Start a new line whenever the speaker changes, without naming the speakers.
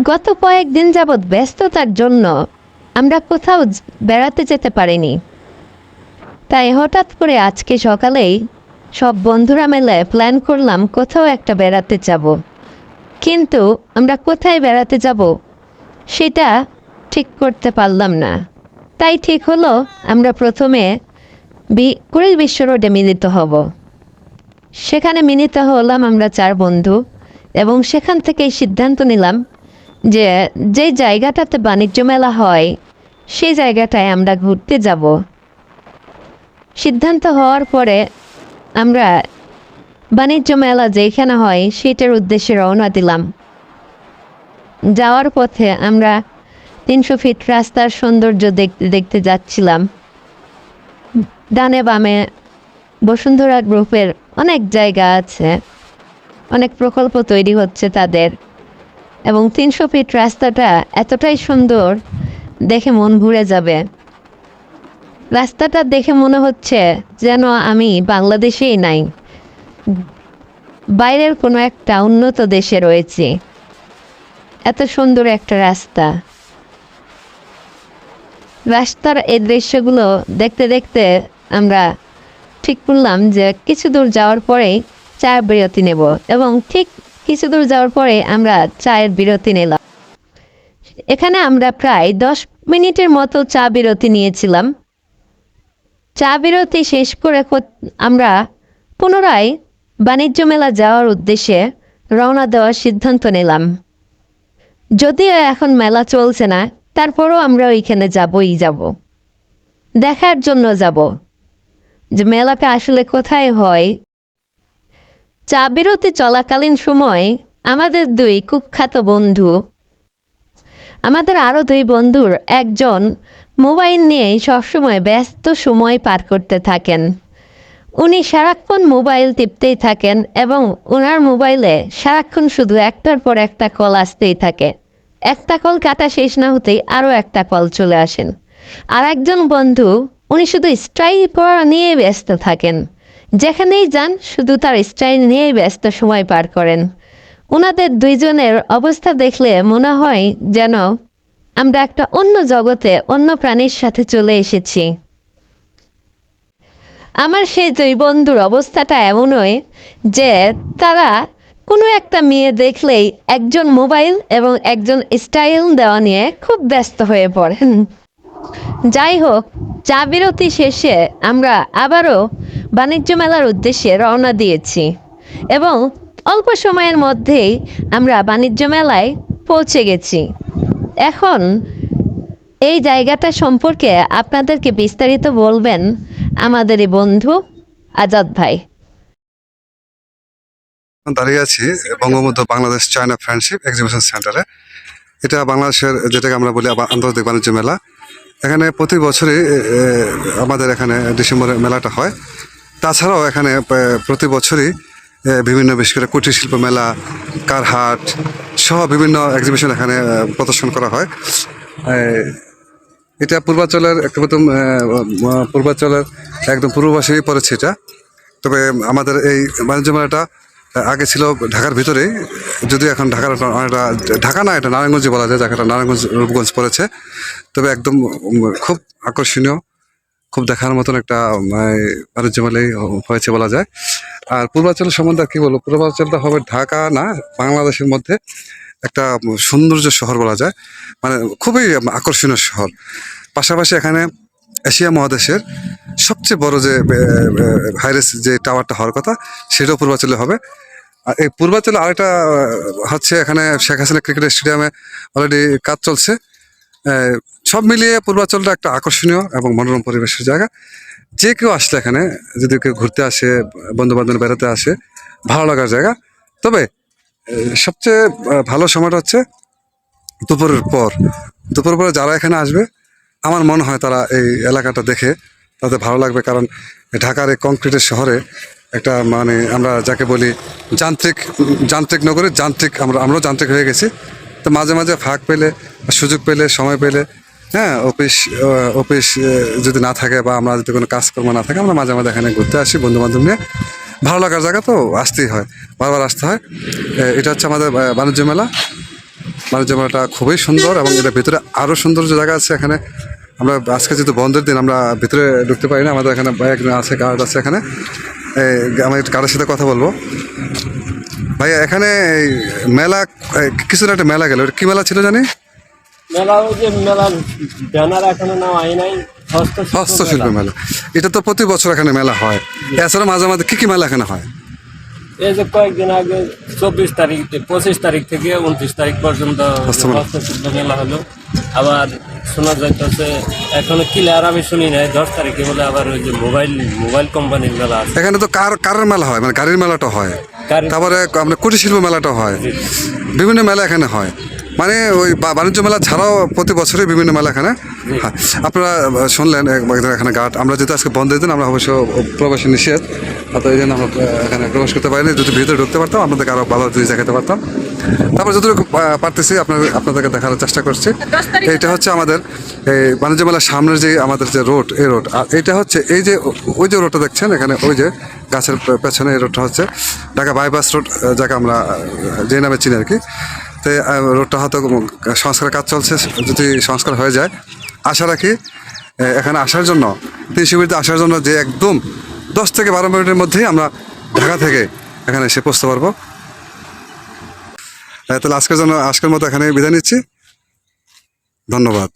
গত কয়েকদিন যাবৎ ব্যস্ততার জন্য আমরা কোথাও বেড়াতে যেতে পারিনি। তাই হঠাৎ করে আজকে সকালেই সব বন্ধুরা মিলে প্ল্যান করলাম কোথাও একটা বেড়াতে যাব। কিন্তু আমরা কোথায় বেড়াতে যাব সেটা ঠিক করতে পারলাম না। তাই ঠিক হলো আমরা প্রথমে কুড়িল বিশ্ব রোডে মিলিত হব। সেখানে মিলিত হলাম আমরা 4 বন্ধু, এবং সেখান থেকেই সিদ্ধান্ত নিলাম যে যে জায়গাটাতে বাণিজ্য মেলা হয় সেই জায়গাটায় আমরা ঘুরতে যাব। সিদ্ধান্ত হওয়ার পরে আমরা বাণিজ্য মেলা যেখানে হয় সেটার উদ্দেশ্যে রওনা দিলাম। যাওয়ার পথে আমরা 300 ফিট রাস্তার সৌন্দর্য দেখতে দেখতে যাচ্ছিলাম। ডানে বামে বসুন্ধরা গ্রুপের অনেক জায়গা আছে, অনেক প্রকল্প তৈরি হচ্ছে তাদের, এবং 300 ফিট রাস্তাটা এতটাই সুন্দর দেখে মন ভরে যাবে। রাস্তাটা দেখে মনে হচ্ছে যেন আমি বাংলাদেশেই নাই, বাইরের কোনো একটা উন্নত দেশে রয়েছি। এত সুন্দর একটা রাস্তা। রাস্তার এই দৃশ্যগুলো দেখতে দেখতে আমরা ঠিক করলাম যে কিছু দূর যাওয়ার পরেই চায়ের বিরতি নেব, এবং ঠিক কিছু দূর যাওয়ার পরে আমরা চায়ের বিরতি নিলাম। এখানে আমরা প্রায় 10 মিনিটের মতো চা বিরতি নিয়েছিলাম। চা বিরতি শেষ করে আমরা পুনরায় বাণিজ্য মেলা যাওয়ার উদ্দেশ্যে রওনা দেওয়ার সিদ্ধান্ত নিলাম। যদিও এখন মেলা চলছে না, তারপরও আমরা ওইখানে যাব। দেখার জন্য যাব যে মেলাটা আসলে কোথায় হয়। চা বিরতি চলাকালীন সময় আমাদের 2 কুখ্যাত বন্ধু, আমাদের আরও 2 বন্ধুর একজন মোবাইল নিয়ে সবসময় ব্যস্ত সময় পার করতে থাকেন। উনি সারাক্ষণ মোবাইল টিপতেই থাকেন, এবং ওনার মোবাইলে সারাক্ষণ শুধু একটার পর একটা কল আসতেই থাকে। একটা কল কাটা শেষ না হতেই আরও একটা কল চলে আসেন। আর একজন বন্ধু, উনি শুধু স্টাইল করা নিয়ে ব্যস্ত থাকেন। যেখানেই যান শুধু তার স্টাইল নিয়েই ব্যস্ত সময় পার করেন। ওনাদের 2 জনের অবস্থা দেখলে মনে হয় যেন আমরা একটা অন্য জগতে অন্য প্রাণীর সাথে চলে এসেছি। আমার সেই 2 বন্ধুর অবস্থাটা এমনই যে তারা কোনো একটা মেয়ে দেখলেই একজন মোবাইল এবং একজন স্টাইল দেওয়া নিয়ে খুব ব্যস্ত হয়ে পড়েন। যাই হোক, চা বিরতি শেষে আমরা আবারও বাণিজ্য মেলার উদ্দেশ্যে রওনা দিয়েছি, এবং অল্প সময়ের মধ্যেই আমরা বাণিজ্য মেলায় পৌঁছে গেছি। এখন এই জায়গাটা সম্পর্কে আপনাদেরকে বিস্তারিত বলবেন আমাদের এই বন্ধু আজাদ ভাই।
দাঁড়িয়ে আছি Bangabandhu Bangladesh China friendship exhibition সেন্টারে। এটা বাংলাদেশের যেটাকে আমরা বলি আন্তর্জাতিক বাণিজ্য মেলা। এখানে প্রতি বছরই আমাদের এখানে ডিসেম্বরে মেলাটা হয়। তাছাড়াও এখানে প্রতি বছরই বিভিন্ন বিশেষ করে কুটির শিল্প মেলা, কারহাট সহ বিভিন্ন এক্সিবিশন এখানে প্রদর্শন করা হয়। এটা পূর্বাঞ্চলের পূর্বাঞ্চলের একদম পূর্ববাসী পড়েছে এটা। তবে আমাদের এই বাণিজ্য মেলাটা আগে ছিল ঢাকার ভিতরেই, যদিও এখন ঢাকা না, এটা নারায়ণগঞ্জে বলা যায়, জায়গাটা নারায়ণগঞ্জ রূপগঞ্জ পড়েছে। তবে একদম খুব আকর্ষণীয়, খুব দেখার মতন একটা বাণিজ্য মেলাই হয়েছে বলা যায়। আর পূর্বাঞ্চলের সম্বন্ধে কী বলবো, পূর্বাঞ্চলটা হবে ঢাকা না, বাংলাদেশের মধ্যে একটা সৌন্দর্য শহর বলা যায়, মানে খুবই আকর্ষণীয় শহর। পাশাপাশি এখানে এশিয়া মহাদেশের সবচেয়ে বড় যে ভাইরাস যে টাওয়ারটা হওয়ার কথা সেটাও পূর্বাঞ্চলে হবে। আর এই পূর্বাঞ্চলে আরেকটা হচ্ছে, এখানে শেখ হাসিনা ক্রিকেট স্টেডিয়ামে অলরেডি কাজ চলছে। সব মিলিয়ে পূর্বাঞ্চলটা একটা আকর্ষণীয় এবং মনোরম পরিবেশের জায়গা। যে কেউ আসলে এখানে যদি কেউ ঘুরতে আসে, বন্ধু বান্ধব বেড়াতে আসে, ভালো লাগার জায়গা। তবে সবচেয়ে ভালো সময়টা হচ্ছে দুপুরের পরে যারা এখানে আসবে আমার মনে হয় তারা এই এলাকাটা দেখে তাদের ভালো লাগবে। কারণ ঢাকার এই কংক্রিটের শহরে একটা মানে আমরা যাকে বলি যান্ত্রিক নগরে আমরাও যান্ত্রিক হয়ে গেছি। তো মাঝে মাঝে ফাঁক পেলে, সুযোগ পেলে, সময় পেলে, হ্যাঁ, অফিস যদি না থাকে বা আমরা যদি কোনো কাজকর্ম না থাকে, আমরা মাঝে মাঝে এখানে ঘুরতে আসি বন্ধু বান্ধব নিয়ে। ভালো লাগার জায়গা তো আসতেই হয়, বারবার আসতে হয়। এটা হচ্ছে আমাদের বাণিজ্য মেলা। বাণিজ্য মেলাটা খুবই সুন্দর এবং এটার ভিতরে আরও সুন্দর যে জায়গা আছে এখানে। আমরা আজকে যেহেতু বন্ধের দিন আমরা ভিতরে ঢুকতে পারি না, আমাদের এখানে ভাই একজন আছে, গার্ড আছে এখানে। আমি একটু গার্ডের সাথে কথা বলবো। ভাইয়া এখানে এই মেলা কিছু একটা মেলা গেল, কি মেলা ছিল জানি?
মেলা ওই যে মেলার ব্যানার এখনো নেওয়া হয় নাই,
হস্তশিল্প মেলা। এটা তো প্রতি বছর এখানে মেলা হয়। এছাড়া মাঝে মাঝে কি কি মেলা এখানে হয়?
এই যে কয়েকদিন আগে 24 তারিখ 25 তারিখ থেকে 29 তারিখ পর্যন্ত
হস্তমেলা।
হস্তশিল্প মেলা হলো। আবার শোনা যাইতেছে, এখনো ক্লিয়ার আমি শুনি নাই, 10 তারিখে বলে আবার ওই যে মোবাইল কোম্পানির মেলা আছে।
এখানে তো কারের মেলা হয়, মানে গাড়ির মেলাটা হয়,
গাড়ি-
তারপরে আপনার কুটির শিল্প মেলাটা হয়, বিভিন্ন মেলা এখানে হয়। মানে ওই বাণিজ্য মেলা ছাড়াও প্রতি বছরই বিভিন্ন মেলা এখানে হয়। আপনারা শুনলেন এখানে গার্ড। আমরা যেহেতু আজকে বন্ধের দিন, আমরা অবশ্য প্রবেশ নিষেধ, তো এই জন্য আমরা এখানে প্রবেশ করতে পারিনি। যদি ভিতরে ঢুকতে পারতাম আপনাদেরকে আরও ভালো জিনিস দেখাতে পারতাম। তারপর যতটুকু পারতেছি আপনাদেরকে দেখানোর চেষ্টা করছি। এইটা হচ্ছে আমাদের এই বাণিজ্য মেলার সামনের যে আমাদের যে রোড, এই রোড। আর এইটা হচ্ছে এই যে ওই যে রোডটা দেখছেন এখানে, ওই যে গাছের পেছনে এই রোডটা হচ্ছে ঢাকা বাইপাস রোড, যাকে আমরা যে নামে চিনি আর কি। তো রোডটা হয়তো সংস্কারের কাজ চলছে, যদি সংস্কার হয়ে যায় আশা রাখি এখানে আসার জন্য, শিবিরতে আসার জন্য যে একদম 10 থেকে 12 মিনিটের মধ্যেই আমরা ঢাকা থেকে এখানে এসে পৌঁছতে পারবো। তাহলে আজকের মতো এখানে বিদায় নিচ্ছি। ধন্যবাদ।